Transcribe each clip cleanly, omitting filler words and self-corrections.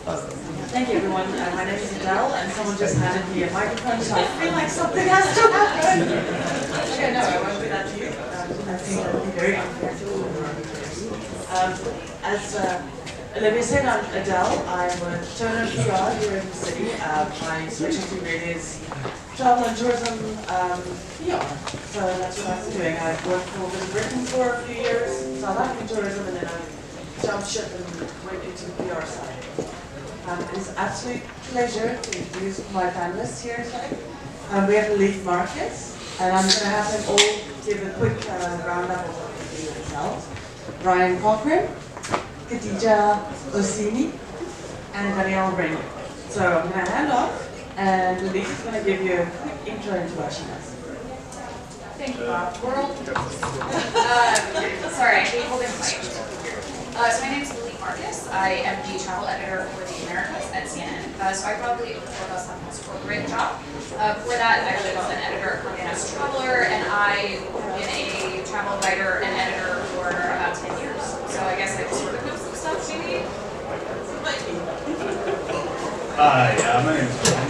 Thank you, everyone. My name is Adel, and someone just handed me a microphone, so I feel like something has to happen. Okay, no, I won't do that to you. I think that would be very unfair to all of our viewers. As Olivia said, I'm Adel. I'm a Turner PR here in the city. My specialty really is travel and tourism PR. So that's what I've been doing. I've worked for Visit Britain for a few years, South African tourism, and then I jumped ship and went into the PR side. It's an absolute pleasure to introduce my panelists here today. We have Lilit markets, and I'm going to have them all give a quick roundup of what they do themselves. Cochran, Khadjiat, Oseni, and Danielle Renwick. So I'm going to hand off, and Lilit is going to give you a quick intro into what she does. Thank you, Bob. World. Sorry, I hate holding the mic. So my name is Lilit Marcus. I am the travel editor for the Americas at CNN. So I probably before us have the most corporate job. Before that, I was an editor at Khadjiat Traveler, and I have been a travel writer and editor for about 10 years. So I guess I sort of know some stuff, maybe. Hi, my name is Trav.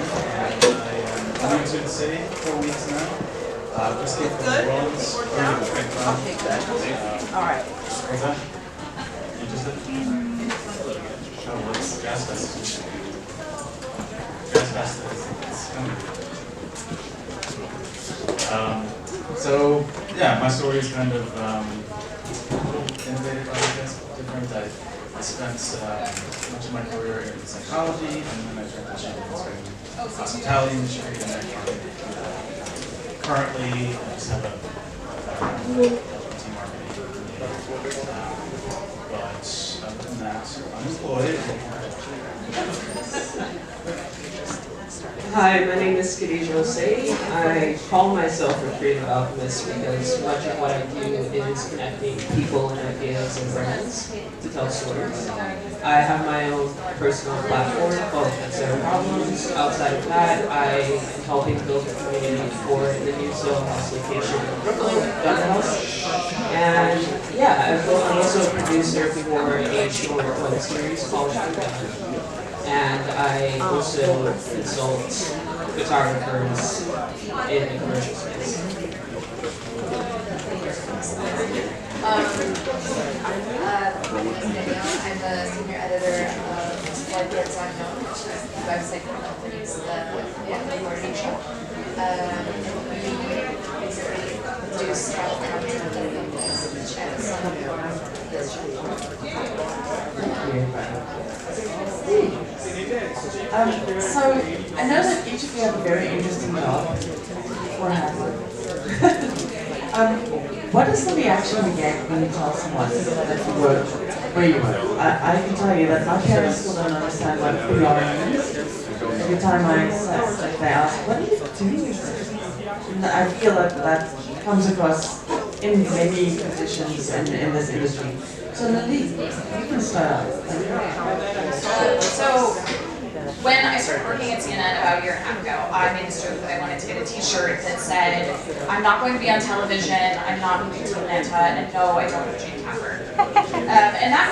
I am new to the city 4 weeks now. Just came from the Worlds. Okay, good. All right. What's that? You just did? Oh, what's Jazz Fest? Jazz Fest is coming. So, yeah, my story is kind of innovative, I guess, different. I spent much of my career in psychology, and then I transitioned into hospitality industry, and then currently I just have a LGBT marketing. But other than that, I'm employed. Hi, my name is Khadjiat Oseni. I call myself a creative alchemist because much of what I do is connecting people and ideas and brands to tell stories. I have my own personal platform called Zero Problems. Outside of that, I am helping build a community for the new Soho House location in Brooklyn, Gun House. And yeah, I'm also a producer for a short web series called Khadjiat. And I also consult photographers in the commercial space. My name is Danielle. I'm the senior editor of Lilit.com, which is the website for companies that morning show. We basically produce travel content that companies and some of So I know that each of you have a very interesting job, or have what is the reaction you get when you tell someone that you work where you work? I can tell you that my parents still don't understand what PR means. Every time they ask, what are you doing? And I feel like that comes across in many positions in this industry. So Lilit, you can start out. So when I started working at CNN about a year and a half ago, I made this joke that I wanted to get a t-shirt that said, I'm not going to be on television, I'm not moving to Atlanta, and no, I don't have Jane Tapper. And that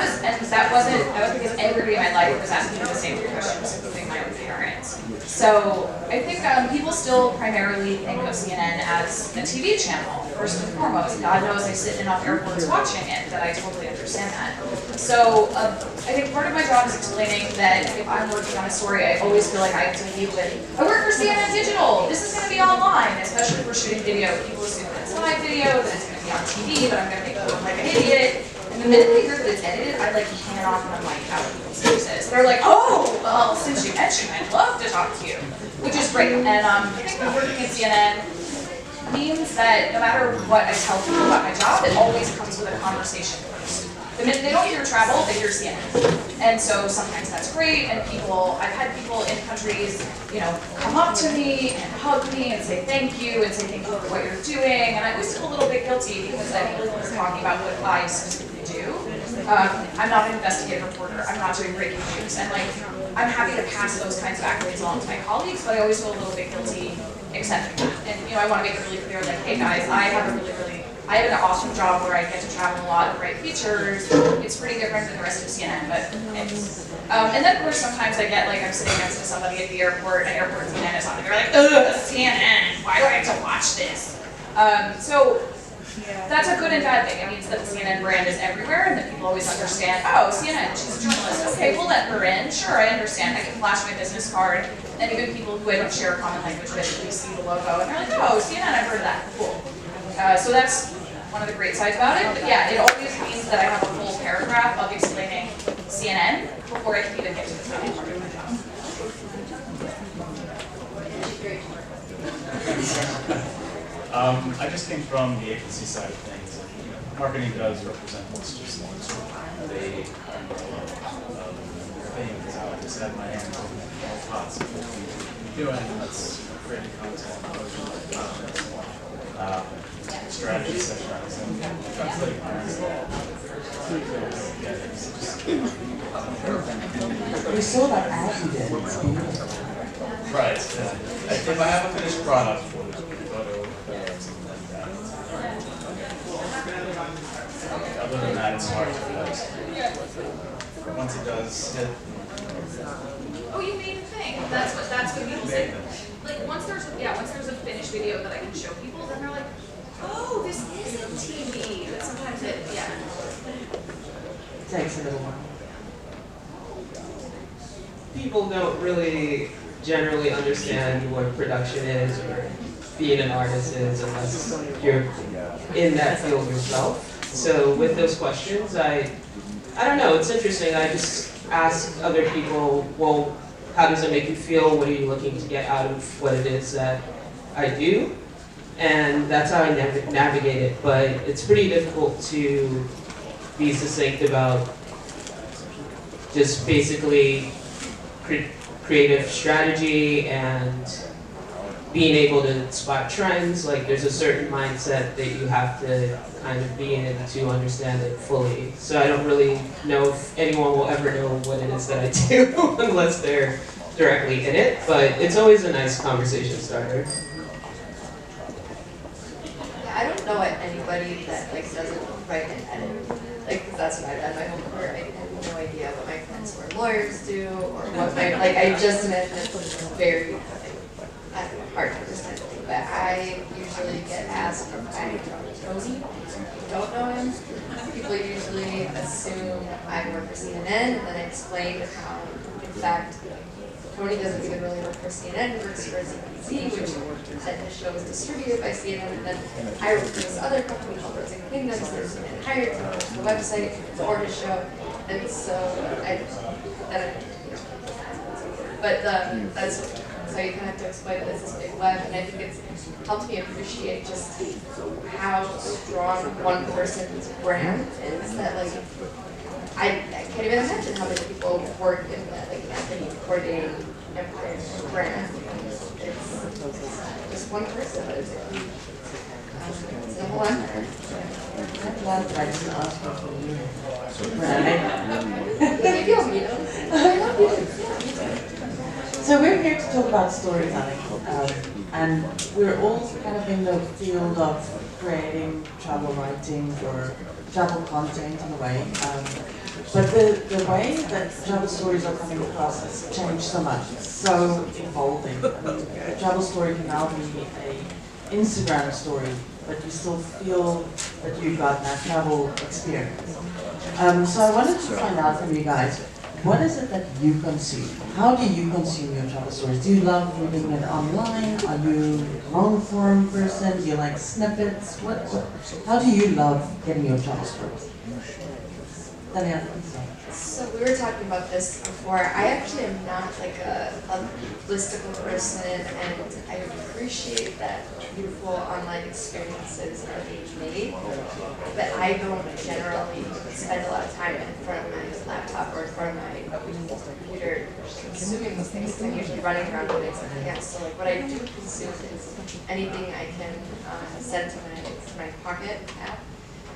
wasn't because everybody in my life was asking me the same three questions, including my own parents. So I think people still primarily think of CNN as a TV channel, first and foremost. God knows I sit in enough airports watching it that I totally understand that. So I think part of my job is explaining that if I'm working on a story, I always feel like I have to lead with, I work for CNN Digital, this is going to be online, especially if we're shooting video. People assume that it's live video, that it's going to be on TV, that I'm going to make them look like an idiot. And the minute they hear that it's edited, I like cannot run my out of people's faces. They're like, oh, well, since you mentioned, I'd love to talk to you, which is great. And I think that working at CNN means that no matter what I tell people about my job, it always comes with a conversation first. The minute they don't hear travel, they hear CNN. And so sometimes that's great, and I've had people in countries, come up to me and hug me and say thank you and say thank you for what you're doing. And I always feel a little bit guilty because I feel like we're talking about what I specifically do. I'm not an investigative reporter. I'm not doing breaking news. And I'm happy to pass those kinds of accolades along to my colleagues, but I always feel a little bit guilty accepting that. And I want to make it really clear, hey guys, I have a really, really I have an awesome job where I get to travel a lot and write features. It's pretty different than the rest of CNN, but it's, and then of course sometimes I get like, I'm sitting next to somebody at the airport, and airport CNN is on, and they're like, ugh, CNN, why do I have to watch this? So that's a good and bad thing. It means that the CNN brand is everywhere and that people always understand, oh, CNN, she's a journalist. Okay, we'll let her in. Sure, I understand. I can flash my business card. And even people who I don't share a common language with, we see the logo and they're like, oh, CNN, I've heard of that. Cool. So that's one of the great sides about it. But yeah, it always means that I have a full paragraph of explaining CNN before I can even get to the final part of my job. I just came from the agency side of things. And, marketing does represent what's just one sort of vague umbrella of things. I just had my hands on all pots of what we're doing. That's creating content, strategy sessions, and translating plans. We saw that ad you did. It's beautiful. Right. If I have a finished product for the photo, something like that. Other than that, it's hard to post. Once it does hit. Oh, you made a thing. That's what people say. Like once there's a finished video that I can show people, then they're like, oh, this isn't TV. But sometimes it, yeah. It takes a little while. People don't really generally understand what production is or being an artist is unless you're in that field yourself. So with those questions, I don't know, it's interesting. I just ask other people, well, how does it make you feel? What are you looking to get out of what it is that I do? And that's how I navigate it. But it's pretty difficult to be succinct about just basically creative strategy and being able to spot trends. Like there's a certain mindset that you have to kind of be in to understand it fully. So I don't really know if anyone will ever know what it is that I do unless they're directly in it, but it's always a nice conversation starter. Yeah, I don't know anybody that like doesn't write and edit. Like, 'cause that's what I've done my whole career. I have no idea what my friends who are lawyers do or what my, like, I just imagine it's very hard to understand. But I usually get asked if I know Tony. Don't know him. People usually assume I work for CNN, and then I explain how, in fact, Tony doesn't even really work for CNN, he works for ZPZ, which then his show is distributed by CNN, and then I work for this other company called Rose and Kingdoms, so CNN hired to host the website for his show, and so that's so you kind of have to explain that it's this big web, and I think it's helped me appreciate just how strong one person's brand is, that like, I can't even imagine how many people work in that, like Anthony Bourdain empire brand. It's just one person, but it's a huge, it's a whole empire. I'm glad that I didn't ask her for you. Maybe I'll meet him. I love you. So we're here to talk about storytelling, and we're all kind of in the field of creating travel writing or travel content in a way. But the way that travel stories are coming across has changed so much. It's so evolving. I mean, a travel story can now be an Instagram story, but you still feel that you've got that travel experience. So I wanted to find out from you guys, what is it that you consume? How do you consume your travel stories? Do you love reading it online? Are you a long-form person? Do you like snippets? How do you love getting your travel stories? Danielle. So we were talking about this before. I actually am not like a listicle person, and I appreciate that beautiful online experiences are being made, but I don't generally spend a lot of time in front of my laptop or in front of my computer consuming these things. I'm usually running around doing something else. So like what I do consume is anything I can send to my Pocket app.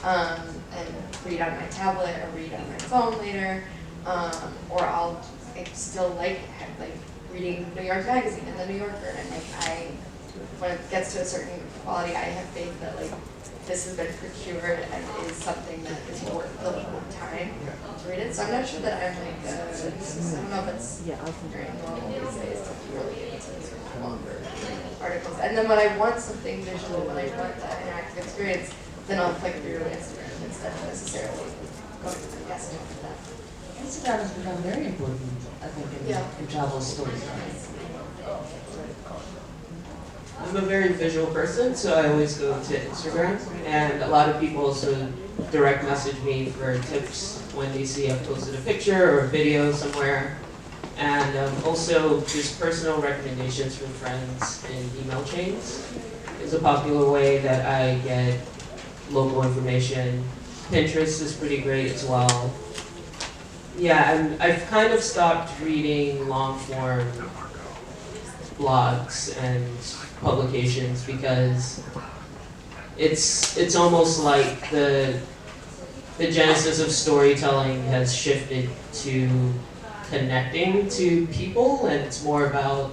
And read on my tablet or read on my phone later, or I still like reading New York Magazine and the New Yorker, and like I when it gets to a certain quality, I have faith that like this has been procured and is something that is worth the time to read it. So I'm not sure that I'm like, I don't know if it's very normal these days to really get into sort of longer articles. And then when I want something visual, when I want that interactive experience, then I'll click through Instagram instead of necessarily going to the guest for that. Instagram has become very important, I think, in travel storytelling. I'm a very visual person, so I always go to Instagram, and a lot of people also direct message me for tips when they see I've posted a picture or a video somewhere, and also just personal recommendations from friends in email chains is a popular way that I get local information. Pinterest is pretty great as well. Yeah, I've kind of stopped reading long-form blogs and publications because it's almost like the genesis of storytelling has shifted to connecting to people, and it's more about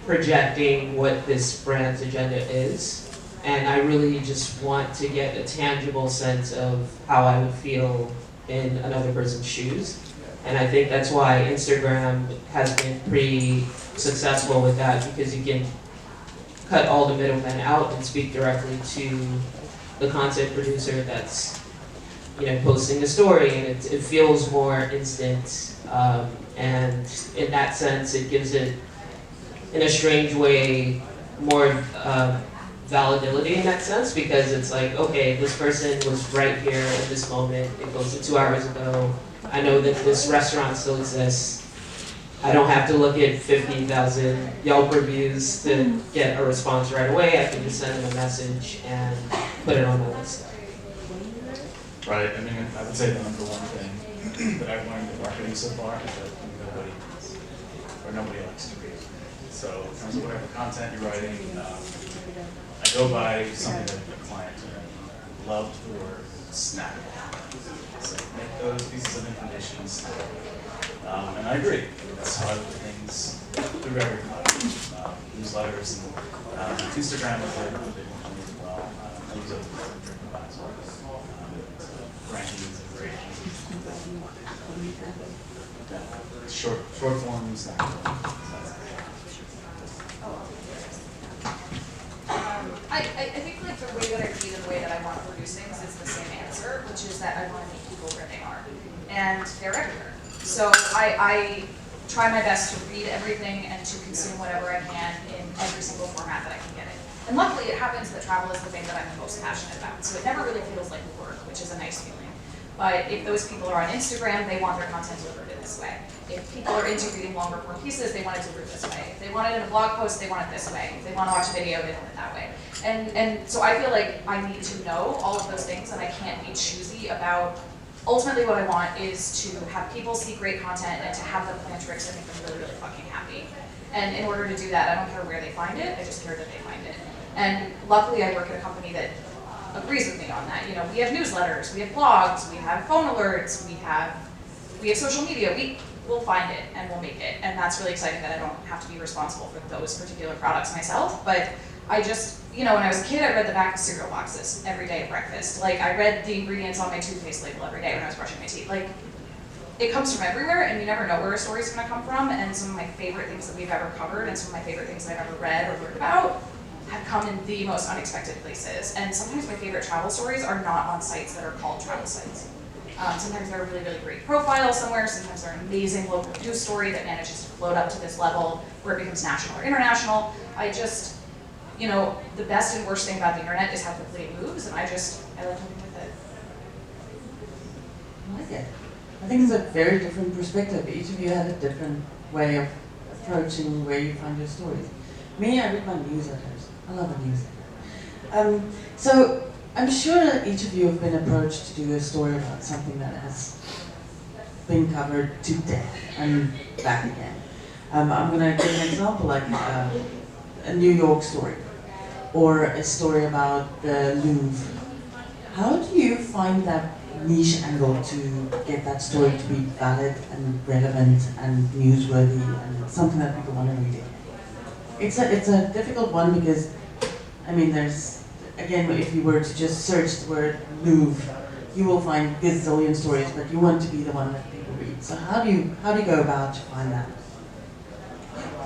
projecting what this brand's agenda is. And I really just want to get a tangible sense of how I would feel in another person's shoes. And I think that's why Instagram has been pretty successful with that, because you can cut all the middlemen out and speak directly to the content producer that's, posting the story, and it feels more instant. And in that sense, it gives it, in a strange way, more validity in that sense, because it's like, okay, this person was right here at this moment. It goes to 2 hours ago. I know that this restaurant still exists. I don't have to look at 50,000 Yelp reviews to get a response right away. I can just send them a message and put it on my list. Right. I mean, I would say the number one thing that I've learned in marketing so far is that nobody likes to read. So in terms of whatever content you're writing, I go by something that a client loved or snackable. So make those pieces of information snackable. And I agree. That's how I put things through every platform. Newsletters and Instagram is a big one for me as well. I use it for drinking back as well. Rankings and great. Short forms. I think like the way that I read and the way that I want to produce things is the same answer, which is that I want to meet people where they are. And they're everywhere. So I try my best to read everything and to consume whatever I can in every single format that I can get it. And luckily it happens that travel is the thing that I'm the most passionate about. So it never really feels like work, which is a nice feeling. But if those people are on Instagram, they want their content delivered in this way. If people are into reading longer form pieces, they want it delivered this way. If they want it in a blog post, they want it this way. If they want to watch a video, they want it that way. And so I feel like I need to know all of those things, and I can't be choosy about. Ultimately, what I want is to have people see great content and to have them plan tricks and make them really, really fucking happy. And in order to do that, I don't care where they find it, I just care that they find it. And luckily, I work at a company that agrees with me on that. We have newsletters, we have blogs, we have phone alerts, we have social media. We'll find it and we'll make it. And that's really exciting that I don't have to be responsible for those particular products myself. But I just, when I was a kid, I read the back of cereal boxes every day at breakfast. Like, I read the ingredients on my toothpaste label every day when I was brushing my teeth. Like, it comes from everywhere, and you never know where a story's gonna come from. And some of my favorite things that we've ever covered and some of my favorite things that I've ever read or learned about have come in the most unexpected places. And sometimes my favorite travel stories are not on sites that are called travel sites. Sometimes they're a really, really great profile somewhere. Sometimes they're an amazing local news story that manages to float up to this level where it becomes national or international. The best and worst thing about the internet is how quickly it moves, and I like living with it. I like it. I think it's a very different perspective. Each of you had a different way of approaching where you find your stories. Me, I read my newsletters. I love a newsletter. So I'm sure that each of you have been approached to do a story about something that has been covered to death and back again. I'm going to give an example, like a New York story, or a story about the Louvre. How do you find that niche angle to get that story to be valid and relevant and newsworthy and something that people want to read again? It's a difficult one because, I mean, there's, again, if you were to just search the word Louvre, you will find gazillion stories, but you want to be the one that people read. So how do you go about to find that?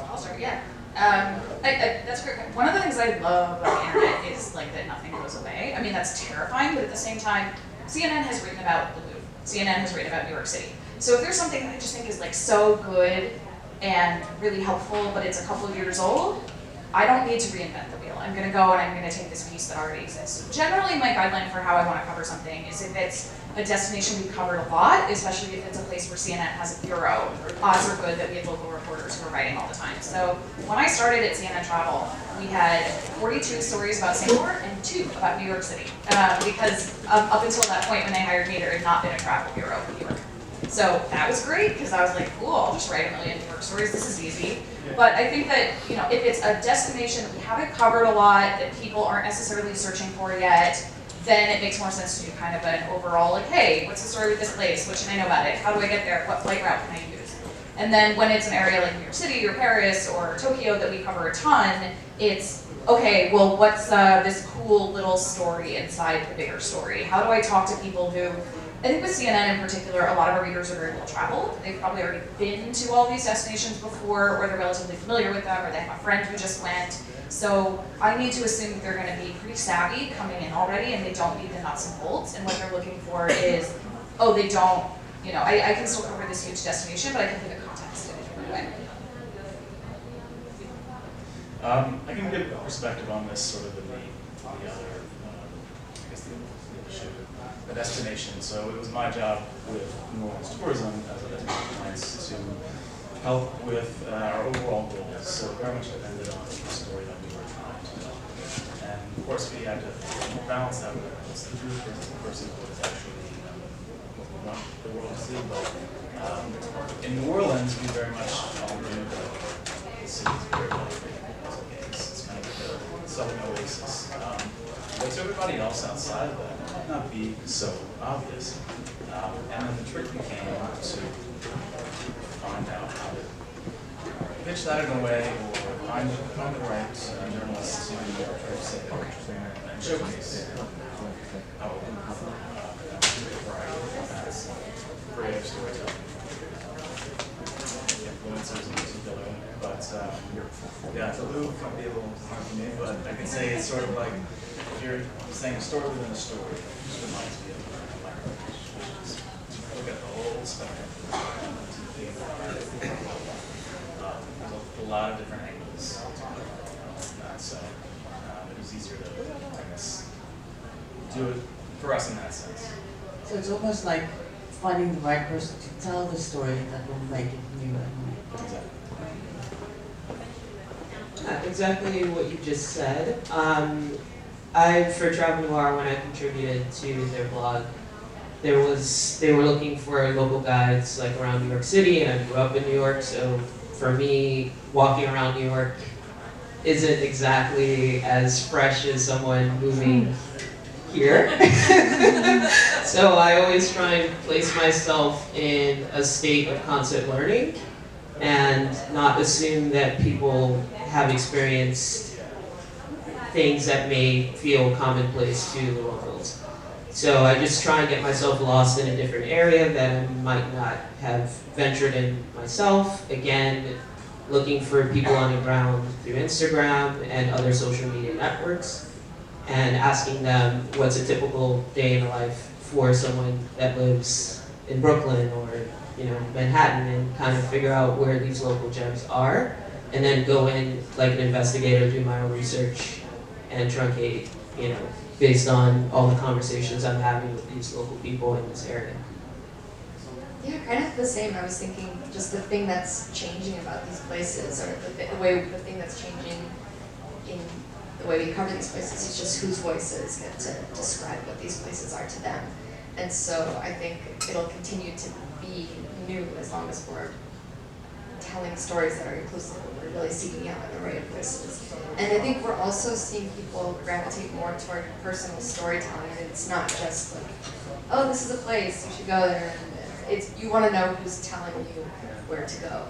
I'll start, yeah. That's great. One of the things I love about the internet is like that nothing goes away. I mean, that's terrifying, but at the same time, CNN has written about the Louvre. CNN has written about New York City. So if there's something that I just think is like so good and really helpful, but it's a couple of years old, I don't need to reinvent the wheel. I'm gonna go and I'm gonna take this piece that already exists. Generally, my guideline for how I wanna cover something is if it's a destination we've covered a lot, especially if it's a place where CNN has a bureau, odds are good that we have local reporters who are writing all the time. So when I started at CNN Travel, we had 42 stories about Singapore and 2 about New York City. Because up until that point when they hired me, there had not been a travel bureau in New York. So that was great because I was like, cool, I'll just write a million New York stories, this is easy. But I think that, you know, if it's a destination that we haven't covered a lot, that people aren't necessarily searching for yet, then it makes more sense to do kind of an overall, like, hey, what's the story with this place? What should I know about it? How do I get there? What flight route can I use? And then when it's an area like New York City or Paris or Tokyo that we cover a ton, it's, okay, well, what's this cool little story inside the bigger story? How do I talk to people who, I think with CNN in particular, a lot of our readers are very well traveled. They've probably already been to all these destinations before, or they're relatively familiar with them, or they have a friend who just went. So I need to assume that they're going to be pretty savvy coming in already, and they don't need the nuts and bolts. And what they're looking for is, oh, they don't, you know, I can still cover this huge destination, but I can give it context in a different way. I can give a perspective on this sort of in the other, I guess the issue, the destination. So it was my job with New Orleans Tourism as a clients to help with our overall goals. So it very much depended on the story that we were trying to tell. And of course we had to balance that with what's the truth versus what is actually what we want the world to see. But in New Orleans, we very much all knew that the city is very well treated. It's kind of like a southern oasis. But to everybody else outside of that, it might not be so obvious. And then the trick became to find out how to pitch that in a way, or find the right journalists to say, and showcase how that's creative storytelling, influencers in particular. But yeah, the Louvre might be a little hard for me, but I can say it's sort of like if you're saying a story within a story, it just reminds me of look at the whole spectrum. A lot of different angles on that, so it was easier to, I guess, do it for us in that sense. So it's almost like finding the right person to tell the story that will make it new and unique. Exactly what you just said. For Travel Noir, when I contributed to their blog, they were looking for local guides like around New York City, and I grew up in New York, so for me, walking around New York isn't exactly as fresh as someone moving here. So I always try and place myself in a state of constant learning and not assume that people have experienced things that may feel commonplace to the locals. So I just try and get myself lost in a different area that I might not have ventured in myself. Again, looking for people on the ground through Instagram and other social media networks, and asking them what's a typical day in the life for someone that lives in Brooklyn or Manhattan, and kind of figure out where these local gems are, and then go in like an investigator, do my own research, and truncate, based on all the conversations I'm having with these local people in this area. Yeah, kind of the same. I was thinking just the thing that's changing about these places, or the thing that's changing in the way we cover these places is just whose voices get to describe what these places are to them. And so I think it'll continue to be new as long as we're telling stories that are inclusive and we're really seeking out an array of voices. And I think we're also seeing people gravitate more toward personal storytelling. It's not just like, oh, this is a place, you should go there. It's you want to know who's telling you where to go.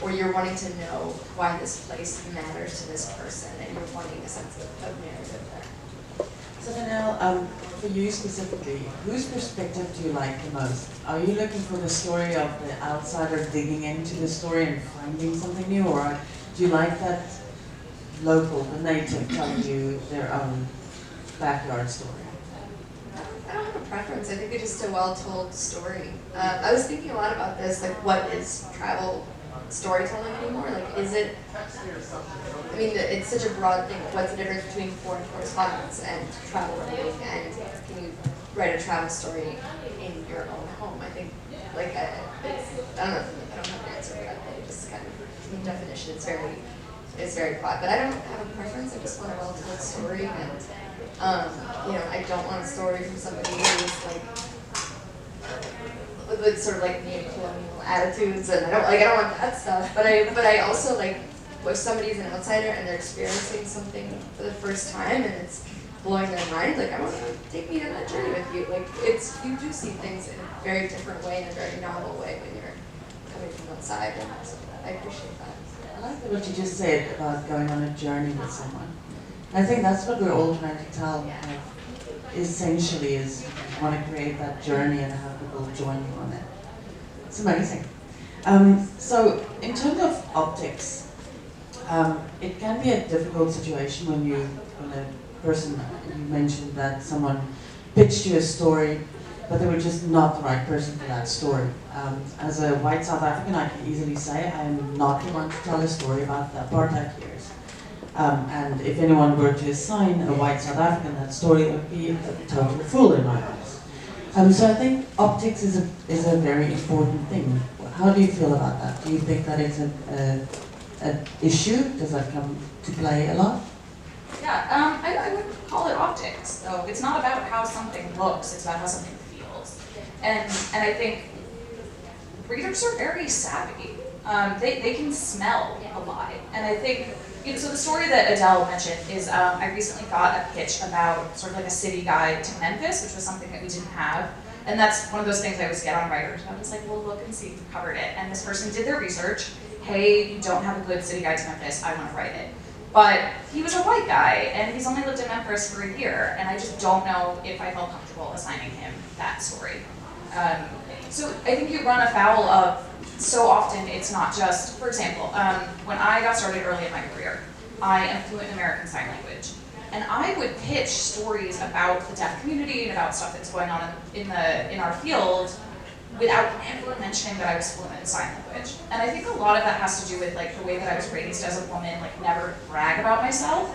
or you're wanting to know why this place matters to this person, and you're wanting a sense of narrative there. So Danielle, for you specifically, whose perspective do you like the most? Are you looking for the story of the outsider digging into the story and finding something new, or do you like that local, the native, telling you their own backyard story? I don't have a preference. I think it's just a well-told story. I was thinking a lot about this, like what is travel storytelling anymore? Like, is it, I mean, it's such a broad thing. What's the difference between foreign correspondence and travel writing? And can you write a travel story in your own home? I think, like, I don't know, I don't have an answer for that. It just kind of, the definition is very broad. But I don't have a preference. I just want a well-told story. And, you know, I don't want a story from somebody who's like, with sort of like neo-colonial attitudes, and I don't want that stuff. But I also like, if somebody's an outsider and they're experiencing something for the first time and it's blowing their mind, like I want to take me on that journey with you. Like you do see things in a very different way, in a very novel way when you're coming from outside, and so I appreciate that. I like what you just said about going on a journey with someone. I think that's what we're all trying to tell, essentially, is want to create that journey and have people join you on it. It's amazing. So in terms of optics, it can be a difficult situation when a person, you mentioned that someone pitched you a story, but they were just not the right person for that story. As a white South African, I can easily say I am not the one to tell a story about the apartheid years. And if anyone were to assign a white South African that story, it would be a total fool in my eyes. So I think optics is a very important thing. How do you feel about that? Do you think that it's an issue? Does that come to play a lot? Yeah, I would call it optics, though. It's not about how something looks, it's about how something feels. And I think readers are very savvy. They can smell a lie. And I think, so the story that Adel mentioned is I recently got a pitch about sort of like a city guide to Memphis, which was something that we didn't have. And that's one of those things I always get on writers. I was like, well, look and see if we've covered it. And this person did their research. Hey, you don't have a good city guide to Memphis. I want to write it. But he was a white guy, and he's only lived in Memphis for a year, and I just don't know if I felt comfortable assigning him that story. So I think you run afoul of, so often it's not just, for example, when I got started early in my career, I am fluent in American Sign Language. And I would pitch stories about the deaf community and about stuff that's going on in our field without ever mentioning that I was fluent in sign language. And I think a lot of that has to do with like the way that I was raised as a woman, like never brag about myself.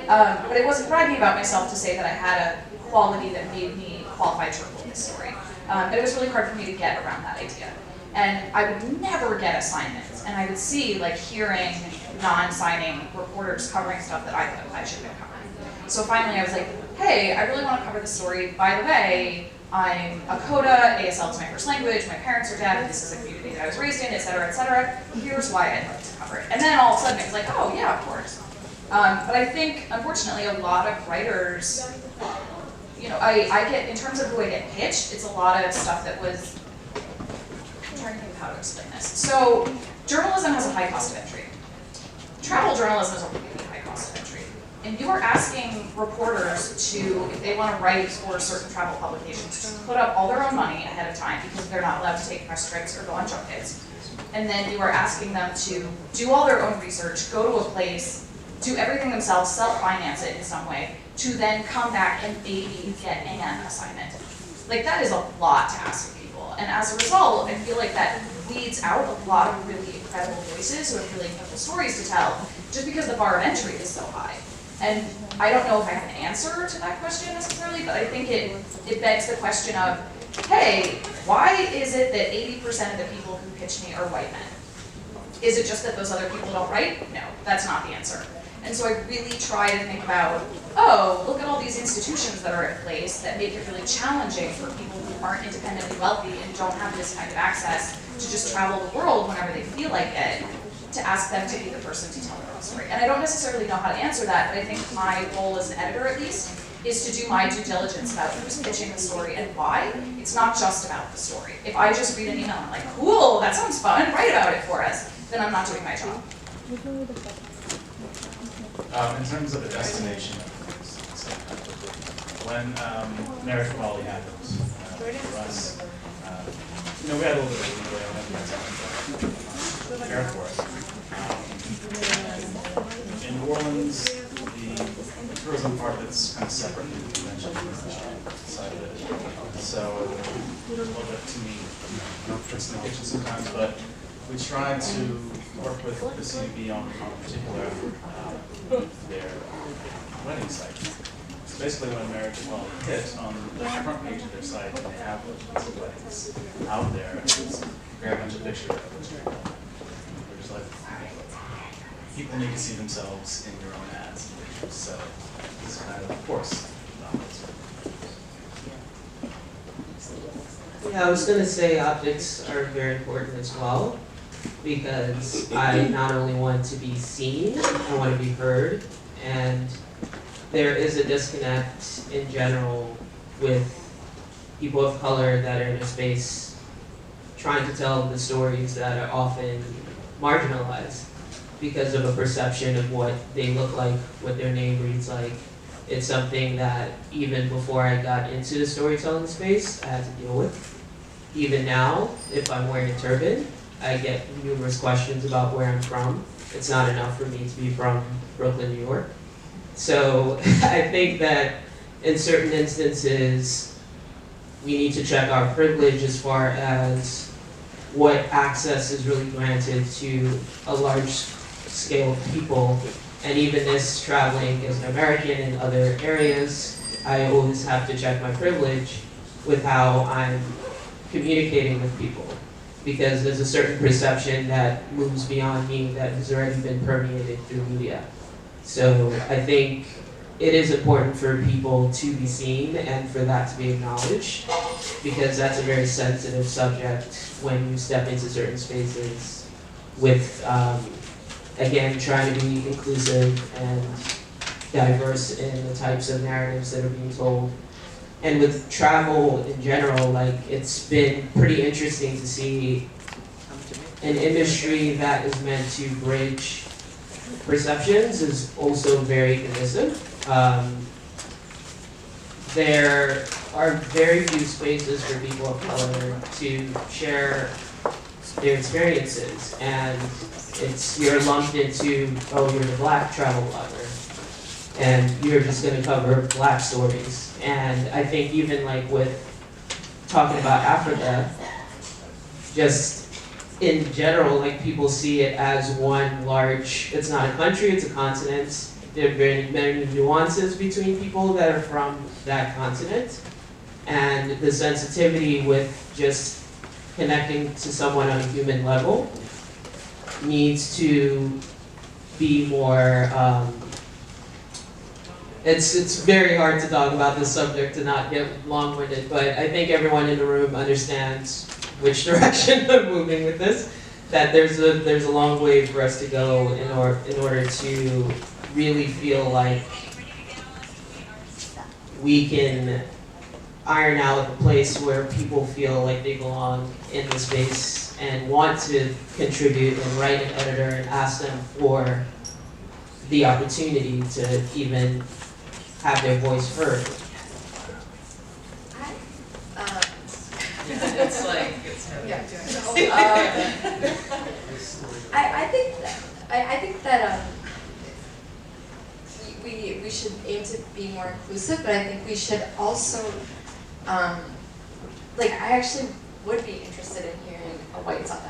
But I wasn't bragging about myself to say that I had a quality that made me qualified to report this story. But it was really hard for me to get around that idea. And I would never get assignments. And I would see, like, hearing non-signing reporters covering stuff that I thought I should have been covering. So finally I was like, hey, I really want to cover this story. By the way, I'm a CODA, ASL is my first language, my parents are deaf, this is a community that I was raised in, et cetera, here's why I'd like to cover it. And then all of a sudden it was like, oh yeah, of course. But I think, unfortunately, a lot of writers, I get, in terms of who I get pitched, it's a lot of stuff that was, I'm trying to think of how to explain this. So, journalism has a high cost of entry. Travel journalism is a really high cost of entry. And you are asking reporters to, if they want to write for certain travel publications, to put up all their own money ahead of time because they're not allowed to take press trips or go on junkets. And then you are asking them to do all their own research, go to a place, do everything themselves, self-finance it in some way, to then come back and maybe get an assignment. Like, that is a lot to ask of people. And as a result, I feel like that weeds out a lot of really incredible voices who have really incredible stories to tell, just because the bar of entry is so high. And I don't know if I have an answer to that question necessarily, but I think it begs the question of, hey, why is it that 80% of the people who pitch me are white men? Is it just that those other people don't write? No, that's not the answer. And so I really try to think about, oh, look at all these institutions that are in place that make it really challenging for people who aren't independently wealthy and don't have this kind of access to just travel the world whenever they feel like it, to ask them to be the person to tell their own story. And I don't necessarily know how to answer that, but I think my role as an editor, at least, is to do my due diligence about who's pitching the story and why. It's not just about the story. If I just read an email and I'm like, cool, that sounds fun, write about it for us, then I'm not doing my job. In terms of the destination, so when marriage quality happened for us, we had a little bit of leeway on it, but prepare for it. In New Orleans, the tourism part that's kind of separate from the convention side of it. So a little bit to me, fits in the kitchen sometimes, but we try to work with the CUB on particular their wedding site. So basically when marriage equality hit, on the front page of their site, they have lots of weddings out there. It's a bunch of pictures of them. They're just like, people need to see themselves in your own ads and pictures. So this kind of course. Yeah, I was going to say optics are very important as well, because I not only want to be seen, I want to be heard, and there is a disconnect in general with people of color that are in a space trying to tell the stories that are often marginalized because of a perception of what they look like, what their name reads like. It's something that even before I got into the storytelling space, I had to deal with. Even now, if I'm wearing a turban, I get numerous questions about where I'm from. It's not enough for me to be from Brooklyn, New York. So I think that in certain instances, we need to check our privilege as far as what access is really granted to a large scale of people. And even this traveling as an American in other areas, I always have to check my privilege with how I'm communicating with people, because there's a certain perception that moves beyond me that has already been permeated through media. So I think it is important for people to be seen and for that to be acknowledged, because that's a very sensitive subject when you step into certain spaces with, again, trying to be inclusive and diverse in the types of narratives that are being told. And with travel in general, like, it's been pretty interesting to see an industry that is meant to bridge perceptions is also very divisive. There are very few spaces for people of color to share their experiences, and you're lumped into, oh, you're the black travel blogger, and you're just going to cover black stories. And I think even like with talking about Africa, just in general, like, people see it as one large, it's not a country, it's a continent. There are very many nuances between people that are from that continent. And the sensitivity with just connecting to someone on a human level needs to be more, it's very hard to talk about this subject to not get long-winded, but I think everyone in the room understands which direction I'm moving with this, that there's a long way for us to go in order to really feel like we can iron out a place where people feel like they belong in the space and want to contribute and write an editor and ask them for the opportunity to even have their voice heard. It's like, it's I think that we should aim to be more inclusive, but I think we should also, like, I actually would be interested in hearing a white South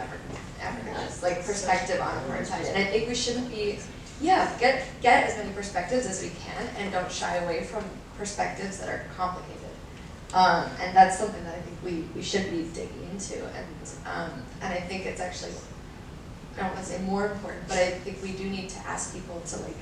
Africanist like perspective on apartheid, and I think we shouldn't be, get as many perspectives as we can, and don't shy away from perspectives that are complicated. And that's something that I think we should be digging into, and I think it's actually, I don't want to say more important, but I think we do need to ask people to, like,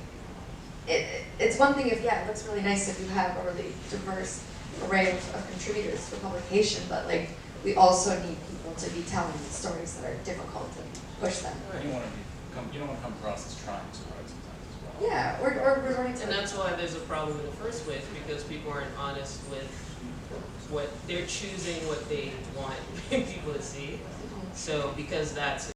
it's one thing if, it looks really nice if you have a really diverse array of contributors for publication, but, like, we also need people to be telling stories that are difficult and push them. You don't want to come across as trying too hard sometimes as well. Yeah, or resorting to And that's why there's a problem in the first place, because people aren't honest with what they're choosing, what they want people to see. So because that's